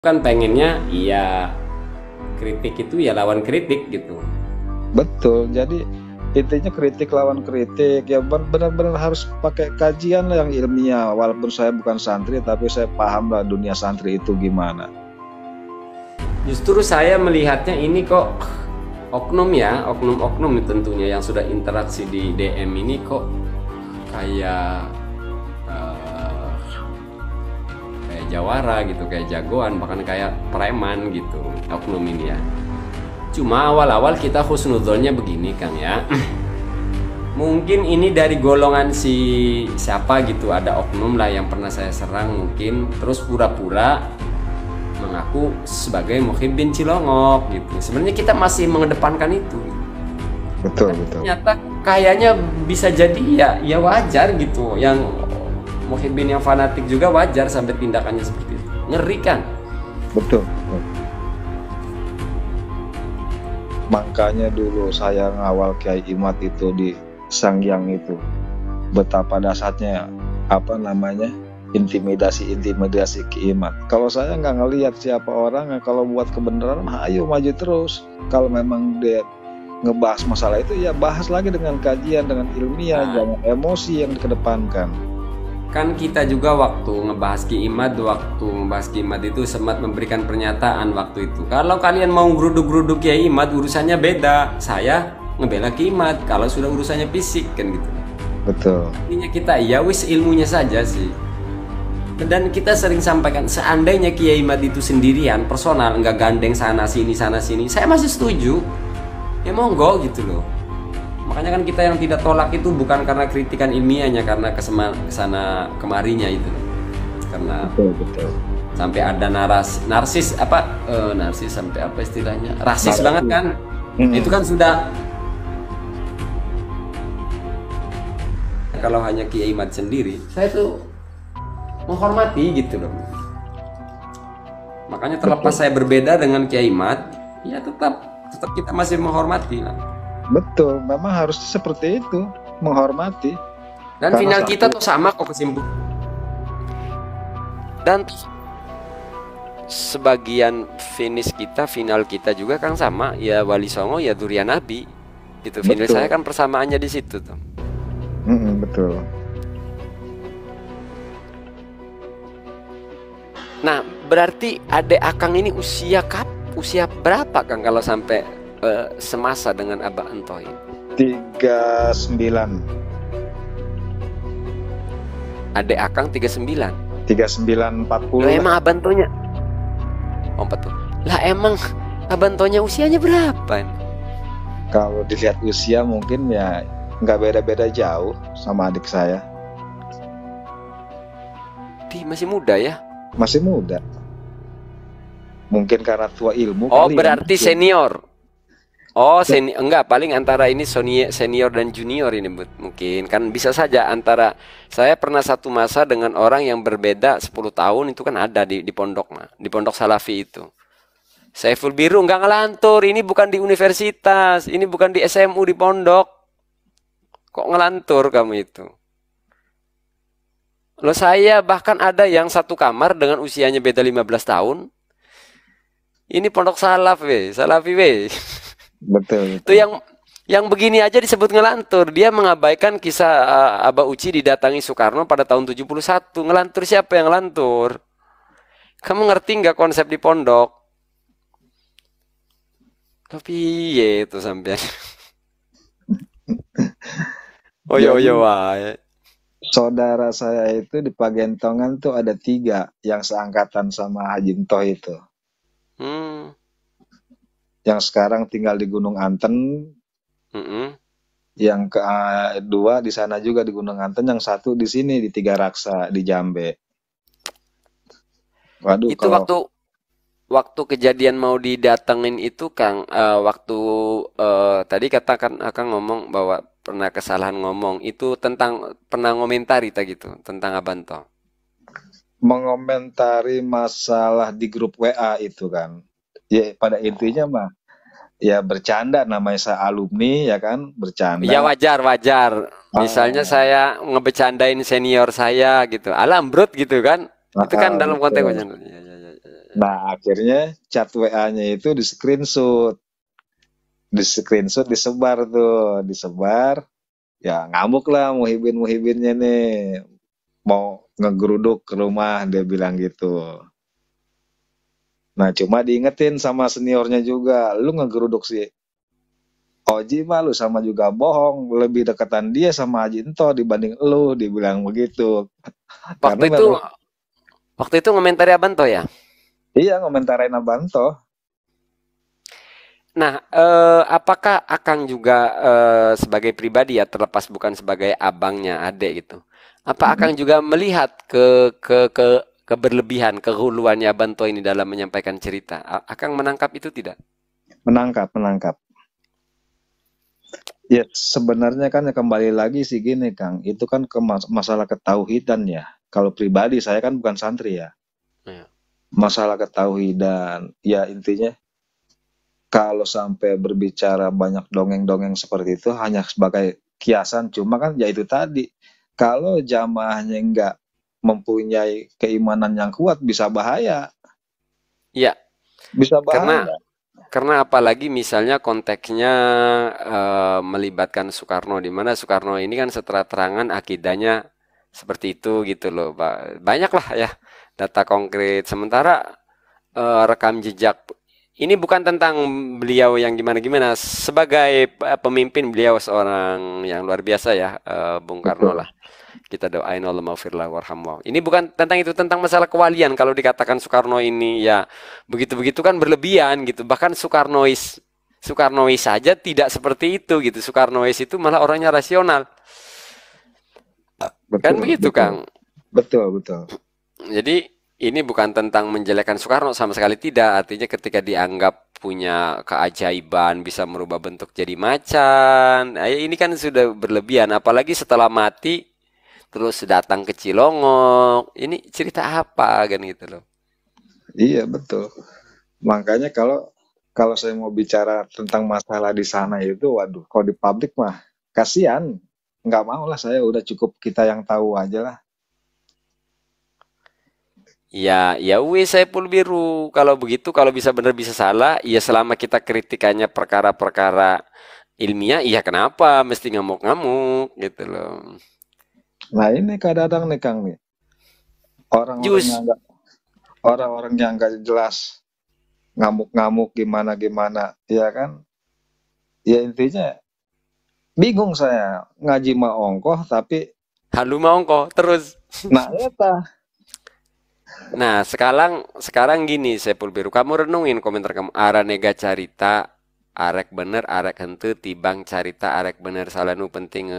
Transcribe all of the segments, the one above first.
kan pengennya ya kritik itu ya lawan kritik gitu. Betul. Jadi intinya kritik lawan kritik ya, benar-benar harus pakai kajian lah yang ilmiah. Walaupun saya bukan santri tapi saya paham lah dunia santri itu gimana. Justru saya melihatnya ini kok oknum ya, oknum-oknum tentunya yang sudah interaksi di DM ini kok kayak kayak jawara gitu, kayak jagoan, bahkan kayak preman gitu oknum ini ya. Cuma awal-awal kita husnudzonnya begini Kang ya. Mungkin ini dari golongan si siapa gitu, ada oknum lah yang pernah saya serang mungkin, terus pura-pura mengaku sebagai Muhyiddin Cilongok gitu. Sebenarnya kita masih mengedepankan itu. Betul, betul. Ternyata kayaknya bisa jadi ya wajar gitu. Yang Muhyiddin yang fanatik juga wajar sampai tindakannya seperti itu. Ngeri kan? Betul, betul. Makanya dulu saya ngawal Kiai Imad itu di Sangyang itu, betapa dahsyatnya intimidasi Kiai Imad. Kalau saya nggak ngelihat siapa orang, kalau buat kebenaran ayo maju terus. Kalau memang dia ngebahas masalah itu ya bahas lagi dengan kajian, dengan ilmiah, jangan emosi yang dikedepankan. Kan kita juga waktu ngebahas Ki Imad itu sempat memberikan pernyataan waktu itu. Kalau kalian mau geruduk-geruduk Kiai Imad urusannya beda. Saya ngebela Ki Imad kalau sudah urusannya fisik kan gitu. Betul. Intinya kita ya wis ilmunya saja sih. Dan kita sering sampaikan seandainya Kiai Imad itu sendirian, personal, nggak gandeng sana sini, saya masih setuju. Ya monggo gitu loh. Makanya kan kita yang tidak tolak itu bukan karena kritikan ilmiahnya, karena kesana kemarinya itu. Karena betul. Sampai ada narsis sampai apa istilahnya? Rasis banget kan? Itu kan sudah. Kalau hanya Kiai Imad sendiri, saya tuh menghormati gitu loh. Makanya terlepas saya berbeda dengan Kiai Imad, ya tetap kita masih menghormati lah. Betul, memang harus seperti itu, menghormati. Dan final kita tuh sama kok kesimpulan. Dan sebagian final kita juga kan sama, ya Wali Songo ya Durian Nabi. Itu final saya kan persamaannya di situ tuh. Betul. Nah, berarti adek Akang ini usia berapa Kang kalau sampai semasa dengan Abah Entoy? 39. Adek Akang 39. 39-40. Lah emang Abah Entoynya 40. Lah emang Abah Entoynya usianya berapa? Kalau dilihat usia mungkin ya nggak beda-beda jauh sama adik saya. Masih muda ya? Masih muda. Mungkin karena tua ilmu. Oh, berarti ya, senior. Oh, enggak, paling antara ini senior dan junior ini mungkin. Kan bisa saja antara, saya pernah satu masa dengan orang yang berbeda 10 tahun itu kan ada di pondok di pondok Salafi itu. Saiful Biru enggak ngelantur, ini bukan di universitas, ini bukan di SMU di pondok. Kok ngelantur kamu itu? Loh, saya bahkan ada yang satu kamar dengan usianya beda 15 tahun. Ini pondok Salafi we. Betul. Itu yang begini aja disebut ngelantur. Dia mengabaikan kisah Abah Uci didatangi Soekarno pada tahun 71. Ngelantur siapa yang ngelantur? Kamu ngerti nggak konsep di pondok? Tapi ya itu sampean. Oyo wae. Saudara saya itu di Pagentongan tuh ada 3 yang seangkatan sama Haji Entoh itu. Yang sekarang tinggal di Gunung Anten. Yang kedua di sana juga di Gunung Anten, yang satu di sini di Tiga Raksa di Jambe. Waduh, itu waktu kejadian mau didatengin itu Kang, waktu tadi katakan Akang ngomong bahwa pernah kesalahan ngomong itu tentang pernah ngomentari gitu tentang Abanto. Mengomentari masalah di grup WA itu kan. Ya pada intinya mah ya bercanda, namanya saya alumni ya kan, bercanda. Ya wajar. Misalnya saya ngebecandain senior saya gitu. Alam brut gitu kan. Itu kan dalam konteks bercanda. Ya. Nah, akhirnya chat WA-nya itu di screenshot disebar tuh, disebar. Ya ngamuk lah muhibinnya nih, mau ngegeruduk ke rumah dia bilang gitu. Nah, cuma diingetin sama seniornya juga, lu ngegeruduk si Oji mah lu sama juga bohong, lebih dekatan dia sama Haji Ento dibanding lu, dibilang begitu. Karena Waktu itu memang waktu itu ngomentari Abanto ya. iya ngomentarin Abanto. Nah, apakah Akang juga sebagai pribadi ya, terlepas bukan sebagai abangnya adek gitu. Apa Akang Mm-mm. juga melihat keberlebihan, kehuluannya Abanto ini dalam menyampaikan cerita? Akang menangkap itu tidak? Menangkap. Ya sebenarnya kan ya kembali lagi sih gini Kang, itu kan ke masalah ketauhidan ya. Kalau pribadi saya kan bukan santri ya. Ya. Masalah ketauhidan, ya intinya kalau sampai berbicara banyak dongeng-dongeng seperti itu hanya sebagai kiasan, cuma kan ya itu tadi, kalau jamaahnya nggak mempunyai keimanan yang kuat bisa bahaya, Iya, bisa karena bahaya. karena apalagi misalnya konteksnya melibatkan Soekarno, di mana Soekarno ini kan setelah terangan akidahnya seperti itu gitu loh, Pak. Banyak lah ya data konkret. Sementara rekam jejak ini bukan tentang beliau yang gimana-gimana. Sebagai pemimpin, beliau seorang yang luar biasa ya, Bung Karno Betul. lah. Kita doain Allah maghfirlah warhamhu. Ini bukan tentang itu, tentang masalah kewalian. Kalau dikatakan Soekarno ini ya begitu-begitu kan berlebihan gitu. Bahkan Soekarnois saja tidak seperti itu gitu. Soekarnois itu malah orangnya rasional. Kan Betul, begitu, betul, Kang. betul, betul. Jadi ini bukan tentang menjelekan Soekarno, sama sekali tidak. Artinya ketika dianggap punya keajaiban bisa merubah bentuk jadi macan, ini kan sudah berlebihan. Apalagi setelah mati terus datang ke Cilongok. Ini cerita apa kan gitu loh. Iya betul. Makanya kalau kalau saya mau bicara tentang masalah di sana itu, waduh, kalau di publik mah kasihan. Nggak mau lah saya, udah cukup kita yang tahu aja lah. Ya, ya wes saya pun biru. Kalau begitu, kalau bisa benar bisa salah, ya selama kita kritikannya perkara-perkara ilmiah, iya kenapa mesti ngamuk-ngamuk gitu loh. Nah ini kadang-kadang nih Kang nih, orang-orang yang Jus, nggak orang-orang yang nggak jelas ngamuk-ngamuk gimana gimana, ya kan? Ya intinya bingung saya ngaji mah ongkoh tapi halu mau kok terus. nah eta Nah, sekarang gini, Sepul Biru, kamu renungin komentar kamu. Ara nega carita, arek bener, arek henteu, tibang carita, arek bener, salah nu penting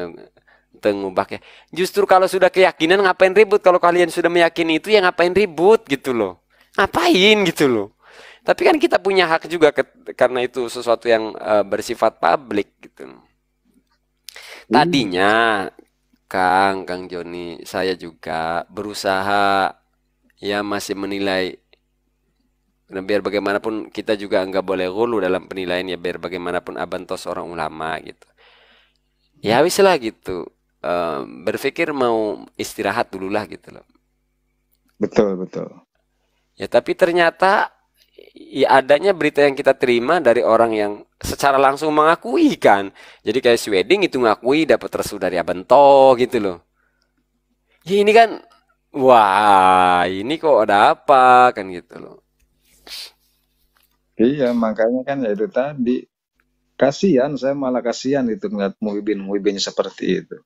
ngubah ya. Justru kalau sudah keyakinan ngapain ribut? Kalau kalian sudah meyakini itu ya ngapain ribut gitu loh. Ngapain gitu loh. Tapi kan kita punya hak juga karena itu sesuatu yang bersifat publik gitu. iya, Tadinya Kang Joni, saya juga berusaha ya masih menilai. Nah, biar bagaimanapun kita juga nggak boleh gulu dalam penilaian ya, biar bagaimanapun Abantos seorang ulama gitu. Ya wis lah gitu. Berpikir mau istirahat dulu lah gitu loh. betul betul. Ya tapi ternyata ya adanya berita yang kita terima dari orang yang secara langsung mengakui kan. Jadi kayak Sweding itu ngakui dapat restu dari Abento gitu loh. Ya ini kan, wah ini kok ada apa kan gitu loh. Iya makanya kan ya itu tadi, kasihan, saya malah kasihan itu ngeliat Muhibin seperti itu.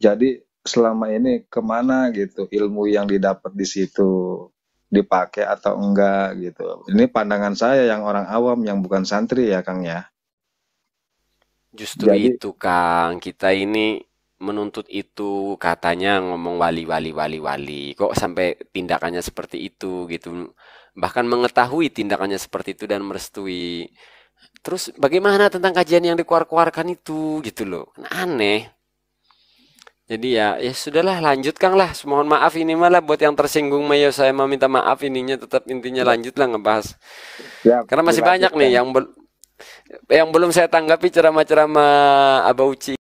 Jadi selama ini kemana gitu ilmu yang didapat di situ, dipakai atau enggak gitu. Ini pandangan saya yang orang awam yang bukan santri ya Kang ya. Justru Jadi itu Kang, kita ini menuntut itu katanya ngomong wali. Kok sampai tindakannya seperti itu gitu. Bahkan mengetahui tindakannya seperti itu dan merestui. Terus bagaimana tentang kajian yang dikeluarkan itu gitu loh. Kan aneh. Jadi ya ya sudahlah lanjut Kang lah. Mohon maaf ini malah buat yang tersinggung Mayo saya mau minta maaf ininya tetap intinya ya, lanjutlah ngebahas. siap Karena masih banyak nih dilanjutkan. yang belum saya tanggapi ceramah-ceramah Abauci